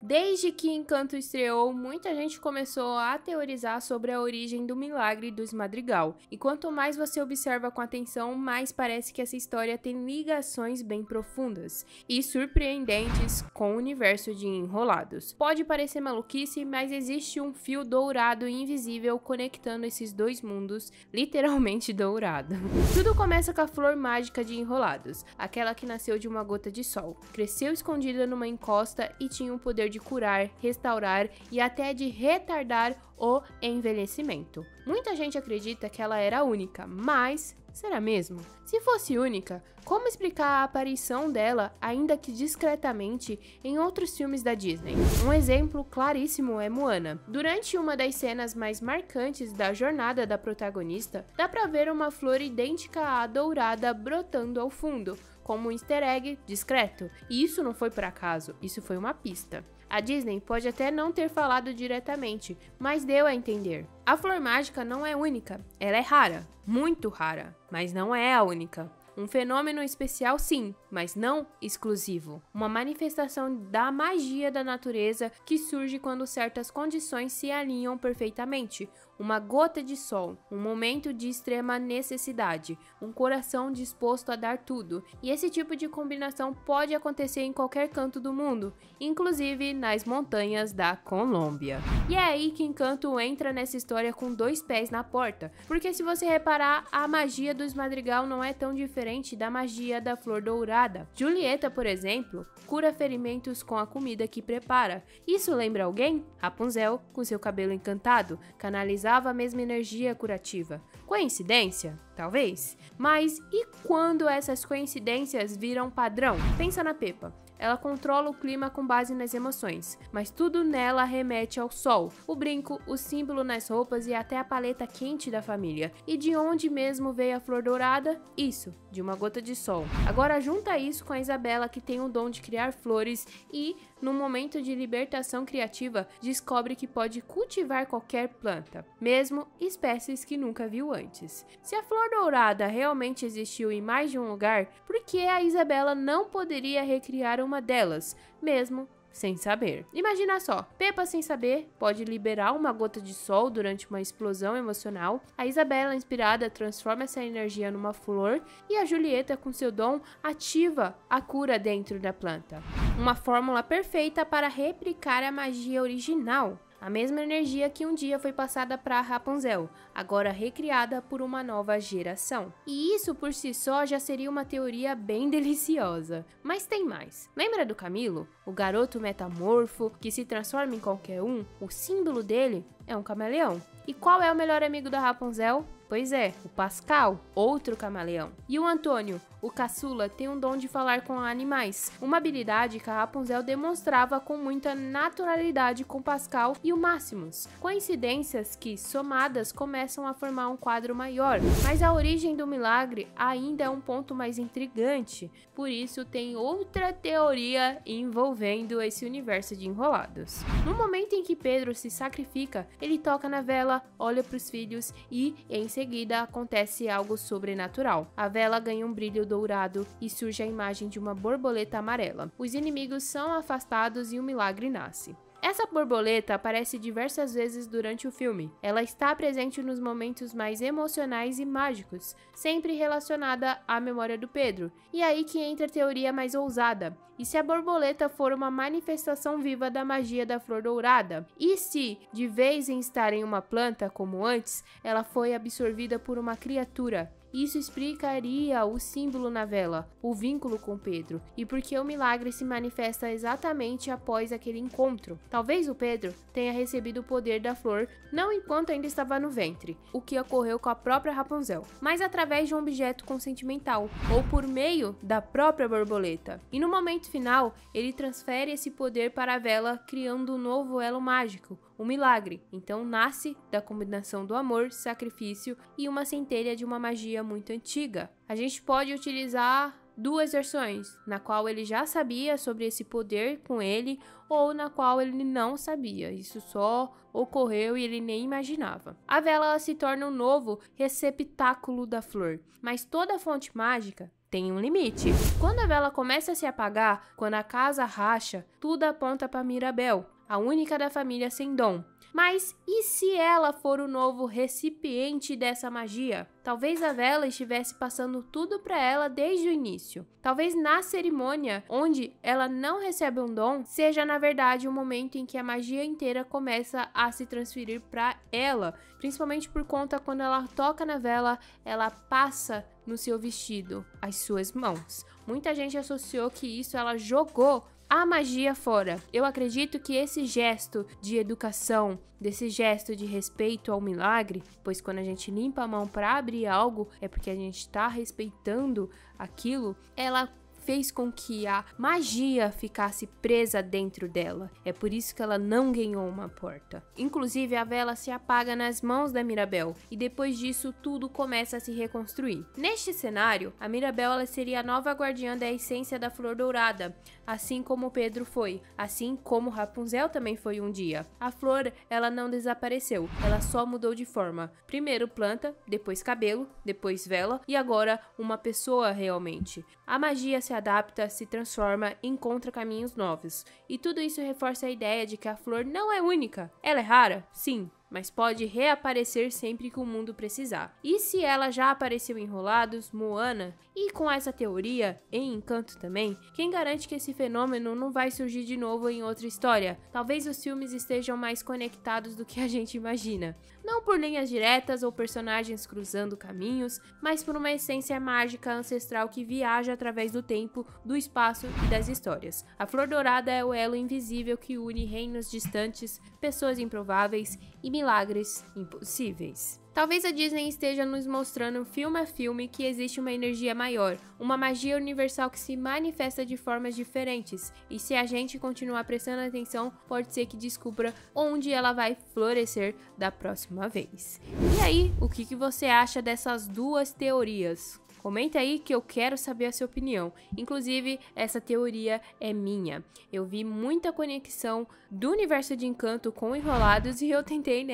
Desde que Encanto estreou, muita gente começou a teorizar sobre a origem do milagre dos Madrigal, e quanto mais você observa com atenção, mais parece que essa história tem ligações bem profundas e surpreendentes com o universo de Enrolados. Pode parecer maluquice, mas existe um fio dourado e invisível conectando esses dois mundos, literalmente dourado. Tudo começa com a flor mágica de Enrolados, aquela que nasceu de uma gota de sol, cresceu escondida numa encosta e tinha o poder de curar, restaurar e até de retardar o envelhecimento. Muita gente acredita que ela era única, mas será mesmo? Se fosse única, como explicar a aparição dela, ainda que discretamente, em outros filmes da Disney? Um exemplo claríssimo é Moana. Durante uma das cenas mais marcantes da jornada da protagonista, dá pra ver uma flor idêntica à dourada brotando ao fundo, como um easter egg discreto. E isso não foi por acaso, isso foi uma pista. A Disney pode até não ter falado diretamente, mas deu a entender. A flor mágica não é única, ela é rara, muito rara, mas não é a única. Um fenômeno especial sim, mas não exclusivo. Uma manifestação da magia da natureza que surge quando certas condições se alinham perfeitamente. Uma gota de sol, um momento de extrema necessidade, um coração disposto a dar tudo. E esse tipo de combinação pode acontecer em qualquer canto do mundo, inclusive nas montanhas da Colômbia. E é aí que Encanto entra nessa história com dois pés na porta, porque se você reparar, a magia dos Madrigal não é tão diferente da magia da flor dourada. Julieta, por exemplo, cura ferimentos com a comida que prepara. Isso lembra alguém? Rapunzel, com seu cabelo encantado, canalizava a mesma energia curativa. Coincidência? Talvez. Mas e quando essas coincidências viram padrão? Pensa na Pepa. Ela controla o clima com base nas emoções, mas tudo nela remete ao sol, o brinco, o símbolo nas roupas e até a paleta quente da família. E de onde mesmo veio a flor dourada? Isso, de uma gota de sol. Agora junta isso com a Isabela, que tem o dom de criar flores e, num momento de libertação criativa, descobre que pode cultivar qualquer planta, mesmo espécies que nunca viu antes. Se a flor dourada realmente existiu em mais de um lugar, por que a Isabela não poderia recriar uma delas, mesmo sem saber? Imagina só, Pepa sem saber pode liberar uma gota de sol durante uma explosão emocional, a Isabela inspirada transforma essa energia numa flor e a Julieta com seu dom ativa a cura dentro da planta. Uma fórmula perfeita para replicar a magia original. A mesma energia que um dia foi passada para Rapunzel, agora recriada por uma nova geração. E isso por si só já seria uma teoria bem deliciosa. Mas tem mais. Lembra do Camilo? O garoto metamorfo que se transforma em qualquer um? O símbolo dele é um camaleão. E qual é o melhor amigo da Rapunzel? Pois é, o Pascal, outro camaleão. E o Antônio, o caçula, tem um dom de falar com animais, uma habilidade que a Rapunzel demonstrava com muita naturalidade com Pascal e o Máximos. Coincidências que, somadas, começam a formar um quadro maior, mas a origem do milagre ainda é um ponto mais intrigante, por isso tem outra teoria envolvendo esse universo de Enrolados. No momento em que Pedro se sacrifica, ele toca na vela, olha para os filhos e, em seguida, acontece algo sobrenatural. A vela ganha um brilho dourado e surge a imagem de uma borboleta amarela. Os inimigos são afastados e o milagre nasce. Essa borboleta aparece diversas vezes durante o filme. Ela está presente nos momentos mais emocionais e mágicos, sempre relacionada à memória do Pedro. E aí que entra a teoria mais ousada. E se a borboleta for uma manifestação viva da magia da flor dourada? E se, de vez em estar em uma planta como antes, ela foi absorvida por uma criatura? Isso explicaria o símbolo na vela, o vínculo com Pedro, e porque o milagre se manifesta exatamente após aquele encontro. Talvez o Pedro tenha recebido o poder da flor não enquanto ainda estava no ventre, o que ocorreu com a própria Rapunzel, mas através de um objeto consentimental, ou por meio da própria borboleta. E no momento final, ele transfere esse poder para a vela, criando um novo elo mágico, o milagre. Então nasce da combinação do amor, sacrifício e uma centelha de uma magia muito antiga. A gente pode utilizar duas versões, na qual ele já sabia sobre esse poder com ele, ou na qual ele não sabia, isso só ocorreu e ele nem imaginava. A vela se torna um novo receptáculo da flor, mas toda fonte mágica tem um limite. Quando a vela começa a se apagar, quando a casa racha, tudo aponta para Mirabel, a única da família sem dom. Mas e se ela for o novo recipiente dessa magia? Talvez a vela estivesse passando tudo para ela desde o início. Talvez na cerimônia, onde ela não recebe um dom, seja na verdade o momento em que a magia inteira começa a se transferir para ela. Principalmente por conta quando ela toca na vela, ela passa no seu vestido, as suas mãos. Muita gente associou que isso ela jogou a magia fora. Eu acredito que esse gesto de educação, desse gesto de respeito ao milagre, pois quando a gente limpa a mão para abrir algo, é porque a gente está respeitando aquilo, ela fez com que a magia ficasse presa dentro dela. É por isso que ela não ganhou uma porta. Inclusive, a vela se apaga nas mãos da Mirabel e depois disso tudo começa a se reconstruir. Neste cenário, a Mirabel ela seria a nova guardiã da essência da flor dourada, assim como Pedro foi, assim como Rapunzel também foi um dia. A flor, ela não desapareceu, ela só mudou de forma. Primeiro planta, depois cabelo, depois vela e agora uma pessoa realmente. A magia se adapta, se transforma e encontra caminhos novos. E tudo isso reforça a ideia de que a flor não é única. Ela é rara? Sim, mas pode reaparecer sempre que o mundo precisar. E se ela já apareceu em Enrolados, Moana, e com essa teoria, em Encanto também, quem garante que esse fenômeno não vai surgir de novo em outra história? Talvez os filmes estejam mais conectados do que a gente imagina. Não por linhas diretas ou personagens cruzando caminhos, mas por uma essência mágica ancestral que viaja através do tempo, do espaço e das histórias. A Flor Dourada é o elo invisível que une reinos distantes, pessoas improváveis e milagres impossíveis. Talvez a Disney esteja nos mostrando filme a filme que existe uma energia maior, uma magia universal que se manifesta de formas diferentes, e se a gente continuar prestando atenção, pode ser que descubra onde ela vai florescer da próxima vez. E aí, o que você acha dessas duas teorias? Comenta aí que eu quero saber a sua opinião. Inclusive, essa teoria é minha. Eu vi muita conexão do universo de Encanto com Enrolados e eu tentei,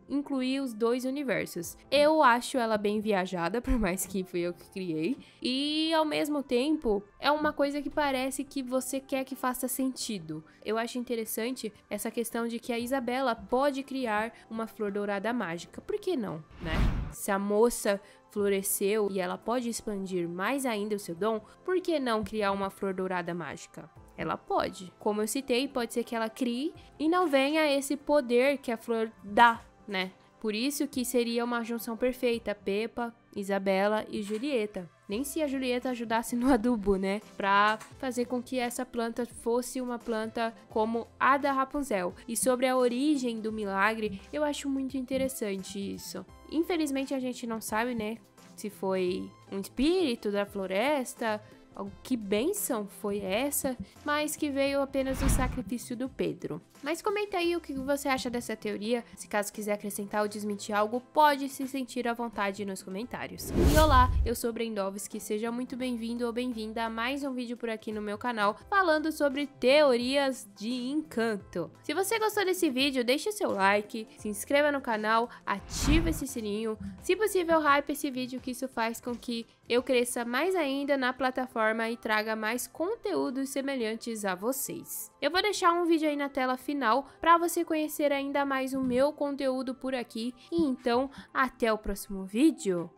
incluir os dois universos. Eu acho ela bem viajada, por mais que fui eu que criei. E, ao mesmo tempo, é uma coisa que parece que você quer que faça sentido. Eu acho interessante essa questão de que a Isabela pode criar uma flor dourada mágica. Por que não, Se a moça floresceu e ela pode expandir mais ainda o seu dom, por que não criar uma flor dourada mágica? Ela pode. Como eu citei, pode ser que ela crie e não venha esse poder que a flor dá, Por isso que seria uma junção perfeita, Pepa, Isabela e Julieta. Nem se a Julieta ajudasse no adubo, pra fazer com que essa planta fosse uma planta como a da Rapunzel. E sobre a origem do milagre, eu acho muito interessante isso. Infelizmente a gente não sabe, se foi um espírito da floresta, que bênção foi essa, mas que veio apenas do sacrifício do Pedro. Mas comenta aí o que você acha dessa teoria. Se caso quiser acrescentar ou desmentir algo, pode se sentir à vontade nos comentários. E olá, eu sou Brendovski, seja muito bem-vindo ou bem-vinda a mais um vídeo por aqui no meu canal, falando sobre teorias de Encanto. Se você gostou desse vídeo, deixe seu like, se inscreva no canal, ative esse sininho. Se possível, hype esse vídeo, que isso faz com que eu cresça mais ainda na plataforma e traga mais conteúdos semelhantes a vocês. Eu vou deixar um vídeo aí na tela final para você conhecer ainda mais o meu conteúdo por aqui. E então, até o próximo vídeo.